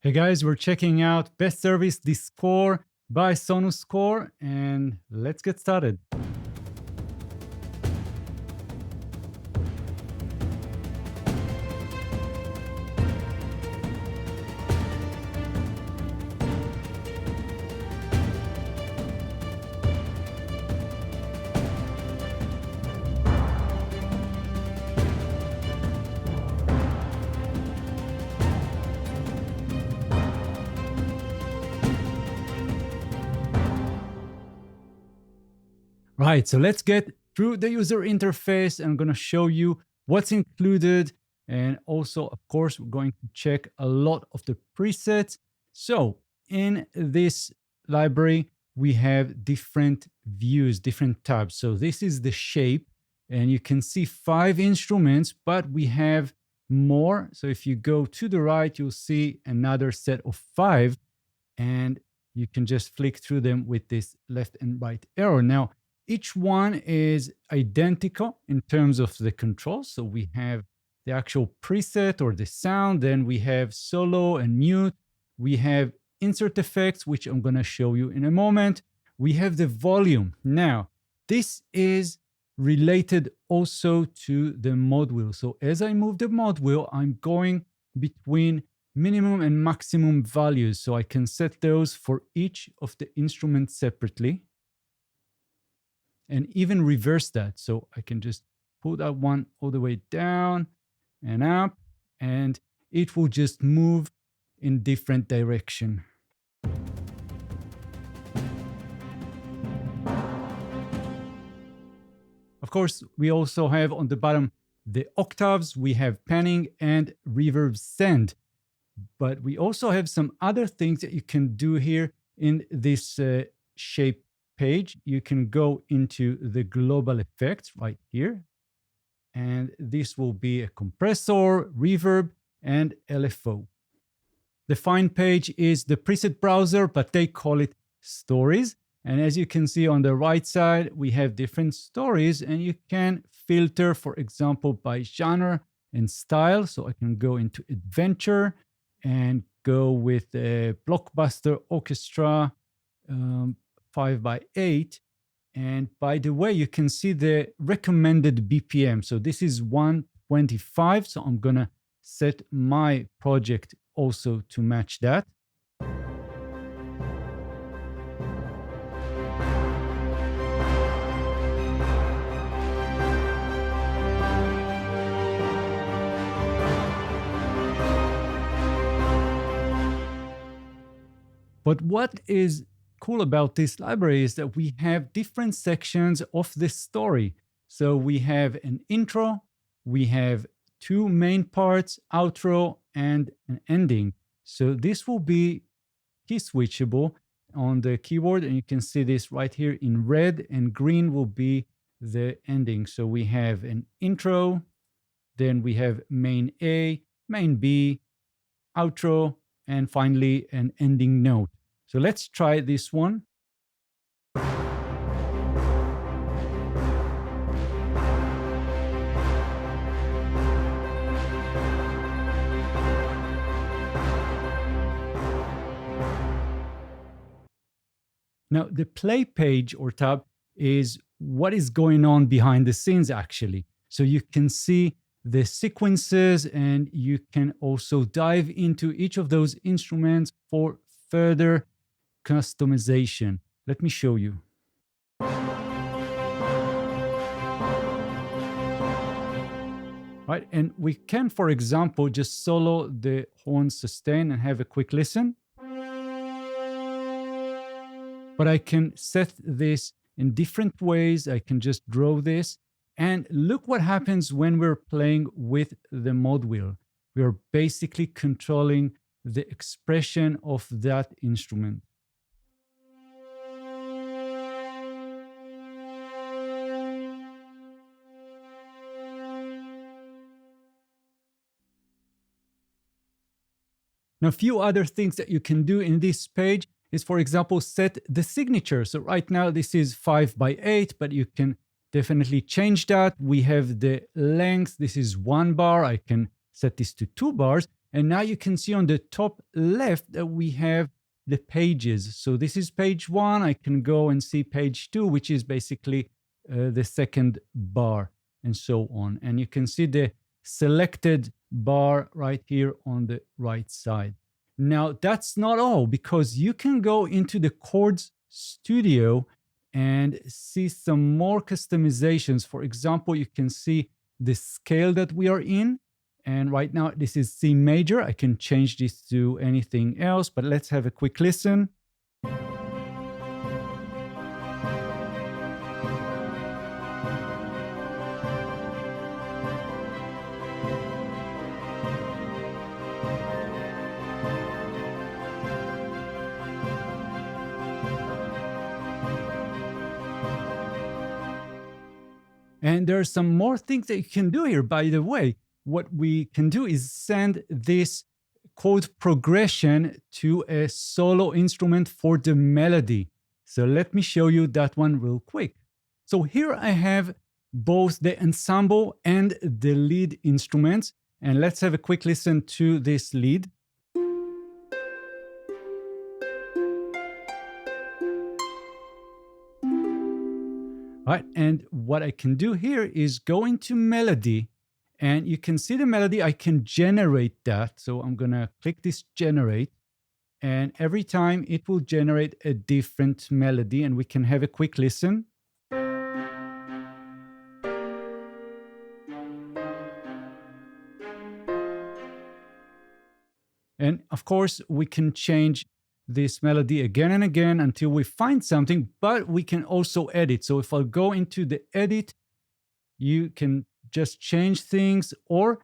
Hey guys, we're checking out Best Service the Score by Sonuscore, and let's get started. Right, so let's get through the user interface. I'm going to show you what's included. And also, of course, we're going to check a lot of the presets. So in this library, we have different views, different tabs. So this is the shape, and you can see 5 instruments, but we have more. So if you go to the right, you'll see another set of 5, and you can just flick through them with this left and right arrow. Now, each one is identical in terms of the controls. So we have the actual preset or the sound, then we have solo and mute. We have insert effects, which I'm going to show you in a moment. We have the volume. Now, this is related also to the mod wheel. So as I move the mod wheel, I'm going between minimum and maximum values. So I can set those for each of the instruments separately, and even reverse that. So I can just pull that one all the way down and up, and it will just move in different direction. Of course, we also have on the bottom the octaves, we have panning and reverb send. But we also have some other things that you can do here in this shape page. You can go into the global effects right here, and this will be a compressor, reverb, and LFO. The fine page is the preset browser, but they call it stories. And as you can see on the right side, we have different stories, and you can filter, for example, by genre and style. So I can go into adventure and go with a blockbuster orchestra 5x8. And by the way, you can see the recommended BPM. So this is 125. So I'm going to set my project also to match that. But what is cool about this library is that we have different sections of the story. So we have an intro, we have 2 main parts, outro, and an ending. So this will be key switchable on the keyboard, and you can see this right here in red, and green will be the ending. So we have an intro, then we have main A, main B, outro, and finally an ending note. So let's try this one. Now, the play page or tab is what is going on behind the scenes, actually. So you can see the sequences, and you can also dive into each of those instruments for further customization. Let me show you. Right, and we can, for example, just solo the horn sustain and have a quick listen. But I can set this in different ways. I can just draw this, and look what happens when we're playing with the mod wheel. We are basically controlling the expression of that instrument. Now, a few other things that you can do in this page is, for example, set the signature. So right now this is 5x8, but you can definitely change that. We have the length. This is 1 bar. I can set this to 2 bars. And now you can see on the top left that we have the pages. So this is page 1. I can go and see page 2, which is basically the second bar, and so on. And you can see the selected bar right here on the right side. Now, that's not all, because you can go into the Chords Studio and see some more customizations. For example, you can see the scale that we are in. And right now, this is C major. I can change this to anything else, but let's have a quick listen. And there are some more things that you can do here, by the way. What we can do is send this chord progression to a solo instrument for the melody. So let me show you that one real quick. So here I have both the ensemble and the lead instruments. And let's have a quick listen to this lead. Right, and what I can do here is go into melody, and you can see the melody. I can generate that. So I'm going to click this generate, and every time it will generate a different melody, and we can have a quick listen. And of course, we can change this melody again and again until we find something, but we can also edit. So if I go into the edit, you can just change things, or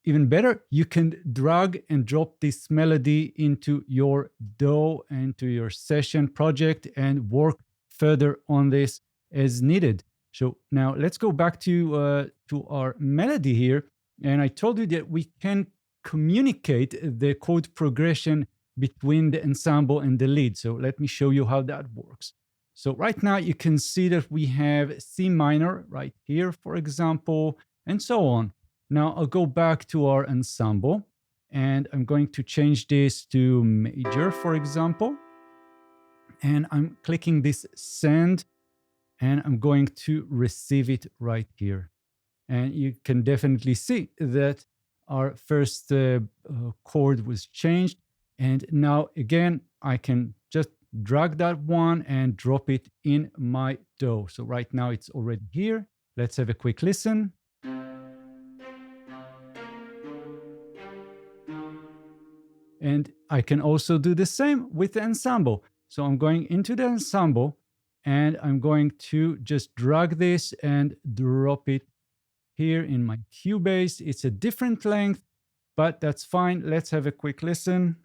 even better, you can drag and drop this melody into your DAW, into your session project, and work further on this as needed. So now let's go back to our melody here. And I told you that we can communicate the chord progression between the ensemble and the lead. So let me show you how that works. So right now you can see that we have C minor right here, for example, and so on. Now I'll go back to our ensemble, and I'm going to change this to major, for example. And I'm clicking this send, and I'm going to receive it right here. And you can definitely see that our first chord was changed. And now again, I can just drag that one and drop it in my DAW. So right now it's already here. Let's have a quick listen. And I can also do the same with the ensemble. So I'm going into the ensemble, and I'm going to just drag this and drop it here in my Cubase. It's a different length, but that's fine. Let's have a quick listen.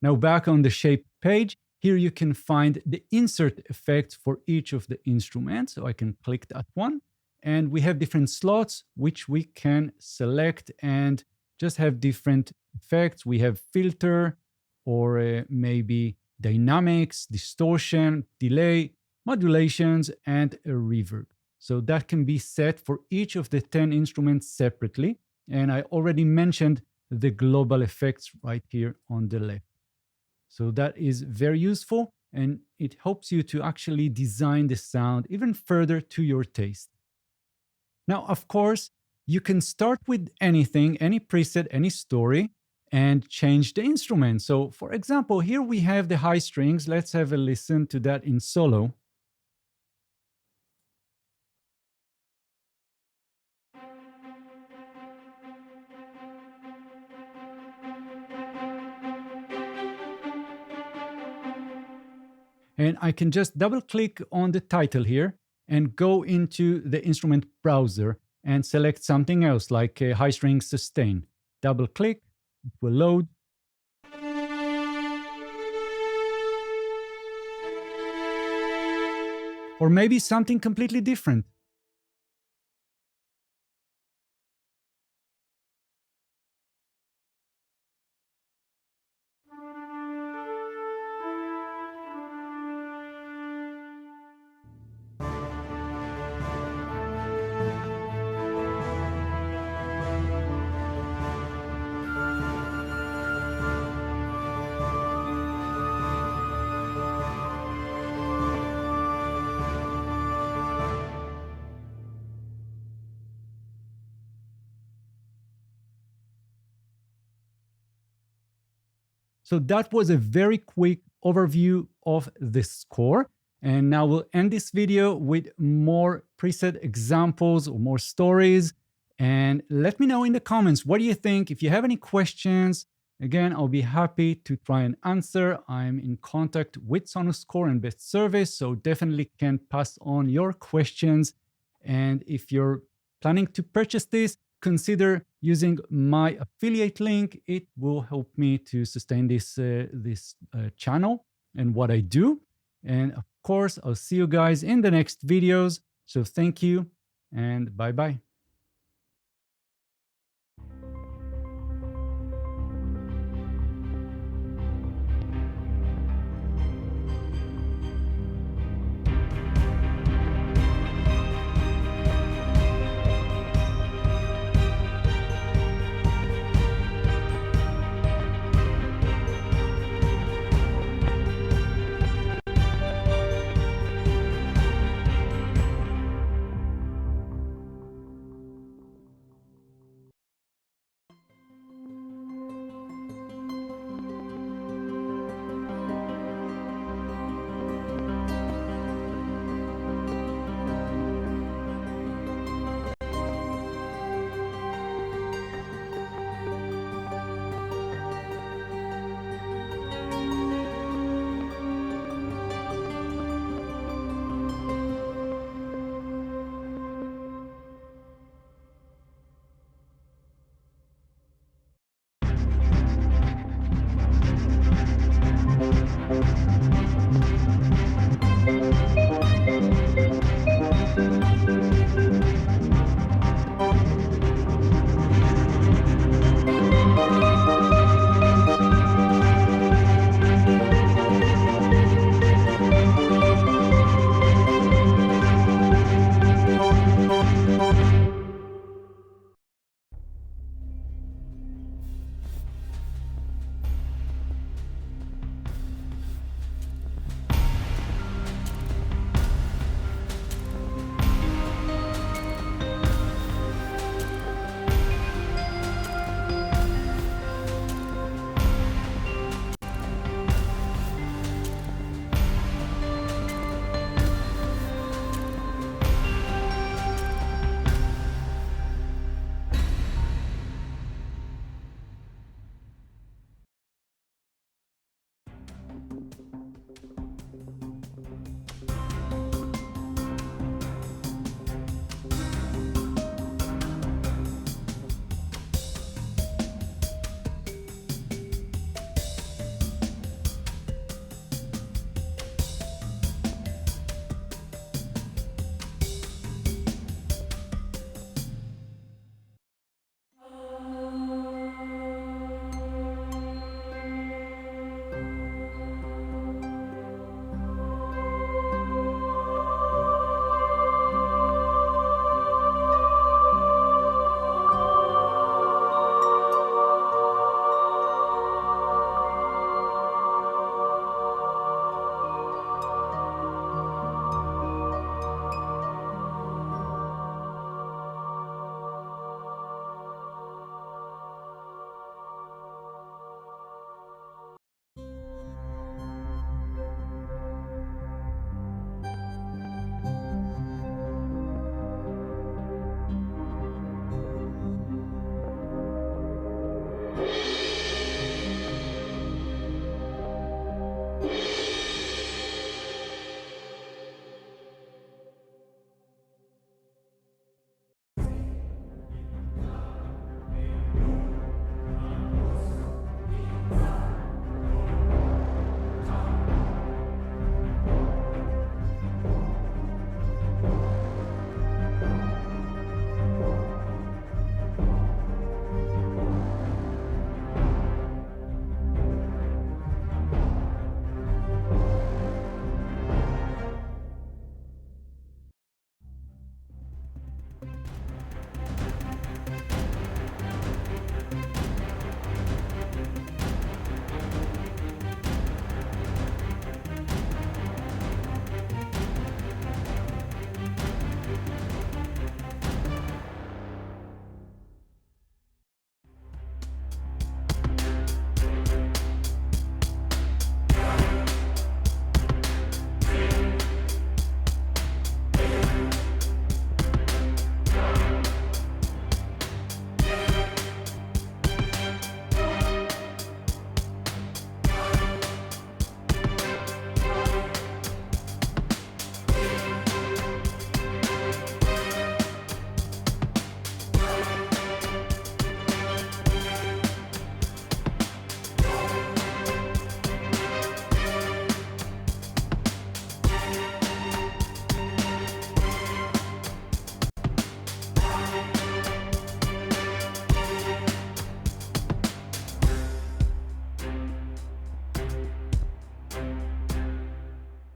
Now back on the shape page, here you can find the insert effects for each of the instruments. So I can click that one, and we have different slots which we can select and just have different effects. We have filter, or maybe dynamics, distortion, delay, modulations, and a reverb. So that can be set for each of the 10 instruments separately. And I already mentioned the global effects right here on the left. So that is very useful, and it helps you to actually design the sound even further to your taste. Now, of course, you can start with anything, any preset, any story, and change the instrument. So for example, here we have the high strings. Let's have a listen to that in solo. And I can just double click on the title here and go into the instrument browser and select something else like a high string sustain. Double click, it will load. Or maybe something completely different. So that was a very quick overview of the score. And now we'll end this video with more preset examples or more stories. And let me know in the comments, what do you think? If you have any questions, again, I'll be happy to try and answer. I'm in contact with Sonuscore and Best Service, so definitely can pass on your questions. And if you're planning to purchase this, consider using my affiliate link. It will help me to sustain this channel and what I do. And of course, I'll see you guys in the next videos. So thank you and bye-bye.